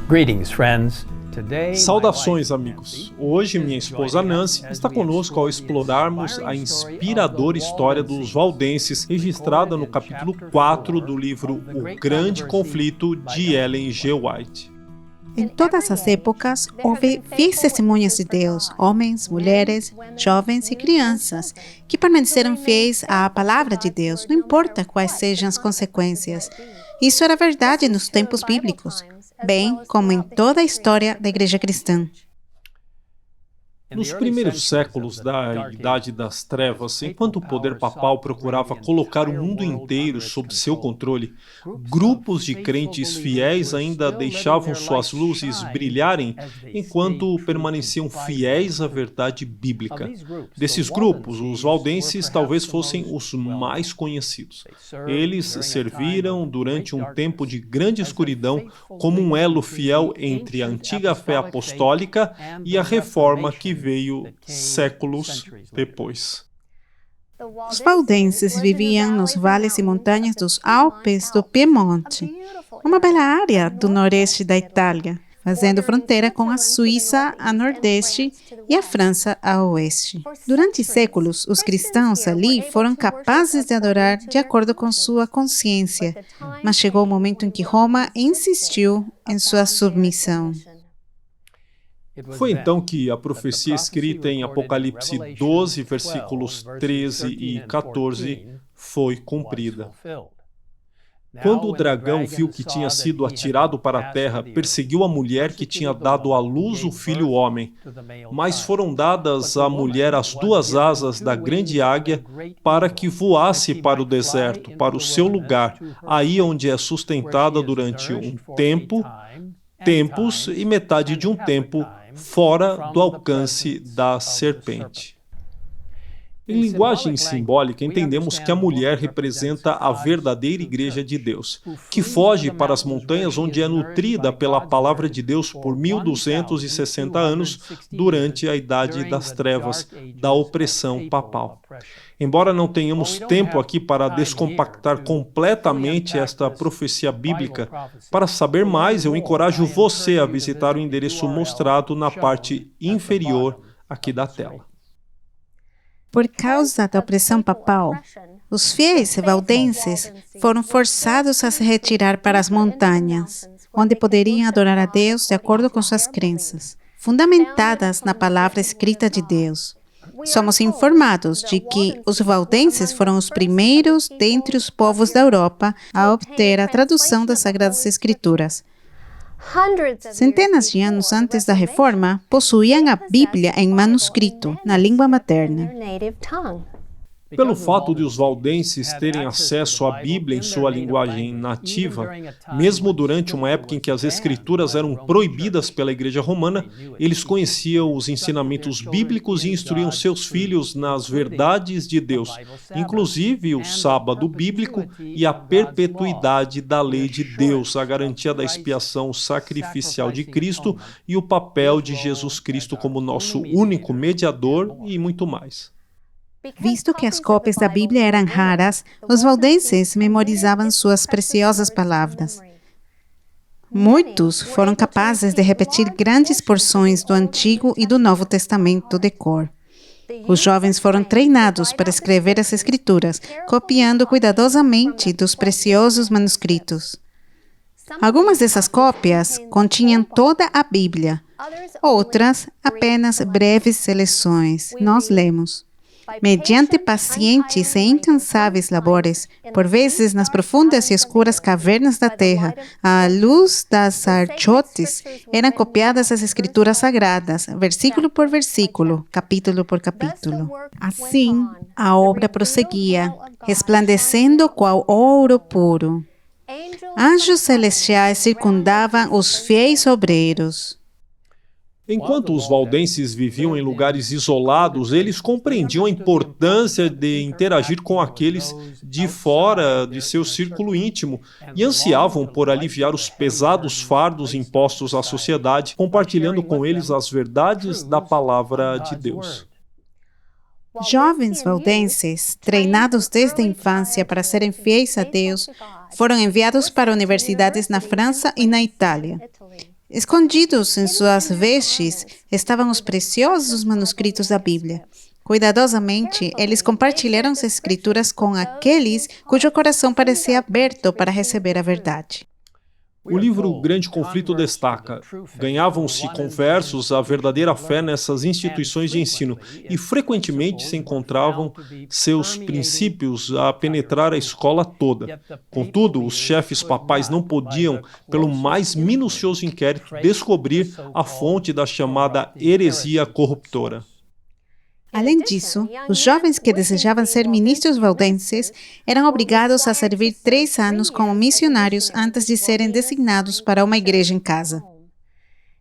Greetings, friends. Today, Saudações, amigos! Hoje, minha esposa Nancy está conosco ao explorarmos a inspiradora história dos valdenses, registrada no capítulo 4 do livro O Grande Conflito, de Ellen G. White. Em todas as épocas, houve fiéis testemunhas de Deus, homens, mulheres, jovens e crianças, que permaneceram fiéis à palavra de Deus, não importa quais sejam as consequências. Isso era verdade nos tempos bíblicos, bem como em toda a história da Igreja Cristã. Nos primeiros séculos da Idade das Trevas, enquanto o poder papal procurava colocar o mundo inteiro sob seu controle, grupos de crentes fiéis ainda deixavam suas luzes brilharem enquanto permaneciam fiéis à verdade bíblica. Desses grupos, os valdenses talvez fossem os mais conhecidos. Eles serviram durante um tempo de grande escuridão como um elo fiel entre a antiga fé apostólica e a reforma que veio séculos depois. Os valdenses viviam nos vales e montanhas dos Alpes do Piemonte, uma bela área do noroeste da Itália, fazendo fronteira com a Suíça a nordeste e a França a oeste. Durante séculos, os cristãos ali foram capazes de adorar de acordo com sua consciência, mas chegou o momento em que Roma insistiu em sua submissão. Foi então que a profecia escrita em Apocalipse 12, versículos 13 e 14, foi cumprida. Quando o dragão viu que tinha sido atirado para a terra, perseguiu a mulher que tinha dado à luz o filho homem. Mas foram dadas à mulher as duas asas da grande águia para que voasse para o deserto, para o seu lugar, aí onde é sustentada durante um tempo, tempos e metade de um tempo, fora do alcance da serpente. Em linguagem simbólica, entendemos que a mulher representa a verdadeira Igreja de Deus, que foge para as montanhas onde é nutrida pela palavra de Deus por 1260 anos durante a Idade das Trevas, da opressão papal. Embora não tenhamos tempo aqui para descompactar completamente esta profecia bíblica, para saber mais, eu encorajo você a visitar o endereço mostrado na parte inferior aqui da tela. Por causa da opressão papal, os fiéis valdenses foram forçados a se retirar para as montanhas, onde poderiam adorar a Deus de acordo com suas crenças, fundamentadas na palavra escrita de Deus. Somos informados de que os valdenses foram os primeiros dentre os povos da Europa a obter a tradução das Sagradas Escrituras. Centenas de anos antes da Reforma, possuíam a Bíblia em manuscrito, na língua materna. Pelo fato de os valdenses terem acesso à Bíblia em sua linguagem nativa, mesmo durante uma época em que as escrituras eram proibidas pela Igreja Romana, eles conheciam os ensinamentos bíblicos e instruíam seus filhos nas verdades de Deus, inclusive o sábado bíblico e a perpetuidade da lei de Deus, a garantia da expiação sacrificial de Cristo e o papel de Jesus Cristo como nosso único mediador e muito mais. Visto que as cópias da Bíblia eram raras, os valdenses memorizavam suas preciosas palavras. Muitos foram capazes de repetir grandes porções do Antigo e do Novo Testamento de cor. Os jovens foram treinados para escrever as Escrituras, copiando cuidadosamente dos preciosos manuscritos. Algumas dessas cópias continham toda a Bíblia, outras apenas breves seleções. Nós lemos. Mediante pacientes e incansáveis labores, por vezes nas profundas e escuras cavernas da terra, à luz das archotes, eram copiadas as escrituras sagradas, versículo por versículo, capítulo por capítulo. Assim, a obra prosseguia, resplandecendo qual ouro puro. Anjos celestiais circundavam os fiéis obreiros. Enquanto os valdenses viviam em lugares isolados, eles compreendiam a importância de interagir com aqueles de fora de seu círculo íntimo e ansiavam por aliviar os pesados fardos impostos à sociedade, compartilhando com eles as verdades da palavra de Deus. Jovens valdenses, treinados desde a infância para serem fiéis a Deus, foram enviados para universidades na França e na Itália. Escondidos em suas vestes estavam os preciosos manuscritos da Bíblia. Cuidadosamente, eles compartilharam as Escrituras com aqueles cujo coração parecia aberto para receber a verdade. O livro Grande Conflito destaca: ganhavam-se conversos a verdadeira fé nessas instituições de ensino e frequentemente se encontravam seus princípios a penetrar a escola toda. Contudo, os chefes papais não podiam, pelo mais minucioso inquérito, descobrir a fonte da chamada heresia corruptora. Além disso, os jovens que desejavam ser ministros valdenses eram obrigados a servir 3 anos como missionários antes de serem designados para uma igreja em casa.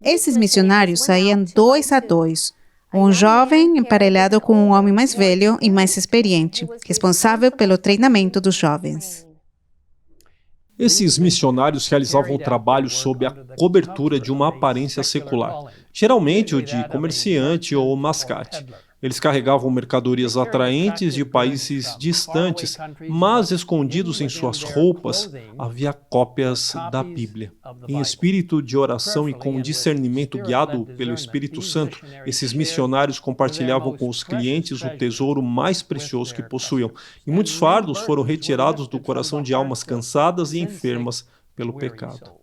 Esses missionários saíam 2 a 2, um jovem emparelhado com um homem mais velho e mais experiente, responsável pelo treinamento dos jovens. Esses missionários realizavam o trabalho sob a cobertura de uma aparência secular, geralmente o de comerciante ou mascate. Eles carregavam mercadorias atraentes de países distantes, mas escondidos em suas roupas havia cópias da Bíblia. Em espírito de oração e com discernimento guiado pelo Espírito Santo, esses missionários compartilhavam com os clientes o tesouro mais precioso que possuíam, e muitos fardos foram retirados do coração de almas cansadas e enfermas pelo pecado.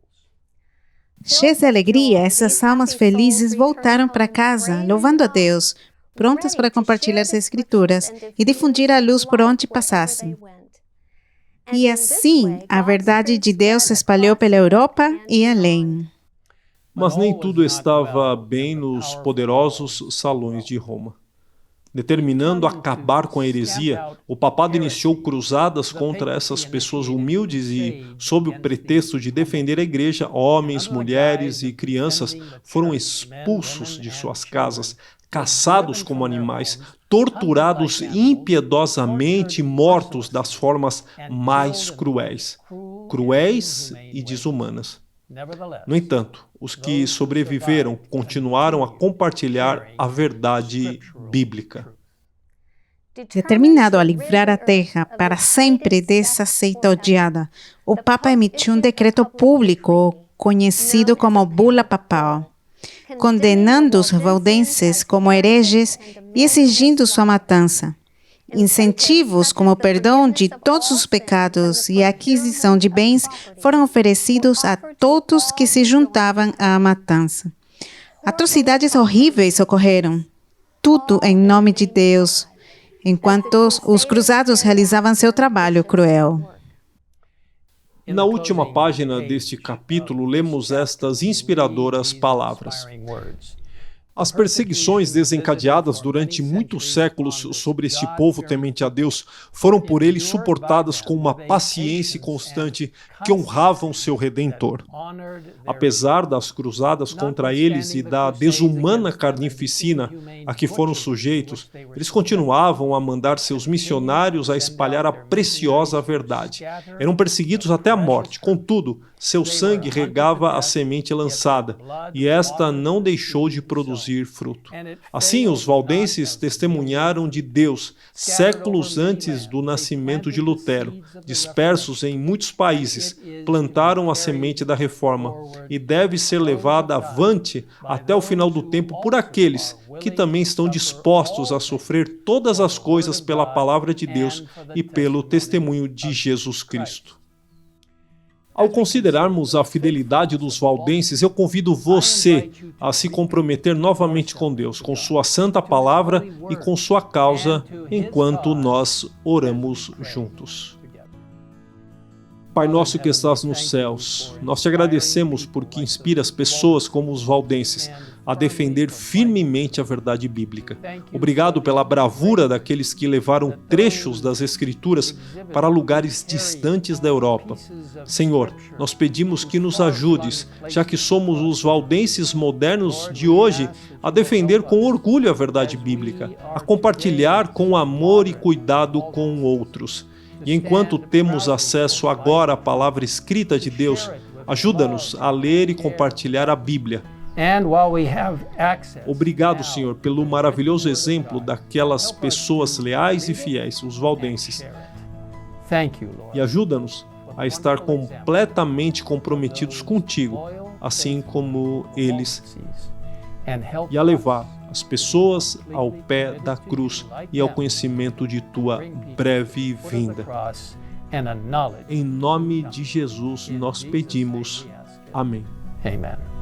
Cheias de alegria, essas almas felizes voltaram para casa, louvando a Deus, prontas para compartilhar as Escrituras e difundir a luz por onde passassem. E assim, a verdade de Deus se espalhou pela Europa e além. Mas nem tudo estava bem nos poderosos salões de Roma. Determinando acabar com a heresia, o papado iniciou cruzadas contra essas pessoas humildes e, sob o pretexto de defender a igreja, homens, mulheres e crianças foram expulsos de suas casas, caçados como animais, torturados impiedosamente e mortos das formas mais cruéis e desumanas. No entanto, os que sobreviveram continuaram a compartilhar a verdade bíblica. Determinado a livrar a terra para sempre dessa seita odiada, o Papa emitiu um decreto público conhecido como Bula Papal, condenando os valdenses como hereges e exigindo sua matança. Incentivos como o perdão de todos os pecados e a aquisição de bens foram oferecidos a todos que se juntavam à matança. Atrocidades horríveis ocorreram, tudo em nome de Deus, enquanto os cruzados realizavam seu trabalho cruel. Na última página deste capítulo, lemos estas inspiradoras palavras. As perseguições desencadeadas durante muitos séculos sobre este povo temente a Deus foram por ele suportadas com uma paciência constante que honravam seu Redentor. Apesar das cruzadas contra eles e da desumana carnificina a que foram sujeitos, eles continuavam a mandar seus missionários a espalhar a preciosa verdade. Eram perseguidos até a morte, contudo, seu sangue regava a semente lançada, e esta não deixou de produzir fruto. Assim, os valdenses testemunharam de Deus séculos antes do nascimento de Lutero. Dispersos em muitos países, plantaram a semente da reforma, e deve ser levada avante até o final do tempo por aqueles que também estão dispostos a sofrer todas as coisas pela palavra de Deus e pelo testemunho de Jesus Cristo. Ao considerarmos a fidelidade dos valdenses, eu convido você a se comprometer novamente com Deus, com sua santa palavra e com sua causa, enquanto nós oramos juntos. Pai nosso que estás nos céus, nós te agradecemos porque inspiras pessoas como os valdenses a defender firmemente a verdade bíblica. Obrigado pela bravura daqueles que levaram trechos das Escrituras para lugares distantes da Europa. Senhor, nós pedimos que nos ajudes, já que somos os valdenses modernos de hoje, a defender com orgulho a verdade bíblica, a compartilhar com amor e cuidado com outros. E enquanto temos acesso agora à palavra escrita de Deus, ajuda-nos a ler e compartilhar a Bíblia. Obrigado, Senhor, pelo maravilhoso exemplo daquelas pessoas leais e fiéis, os valdenses. E ajuda-nos a estar completamente comprometidos contigo, assim como eles, e a levar as pessoas ao pé da cruz e ao conhecimento de tua breve vinda. Em nome de Jesus nós pedimos. Amém. Amen.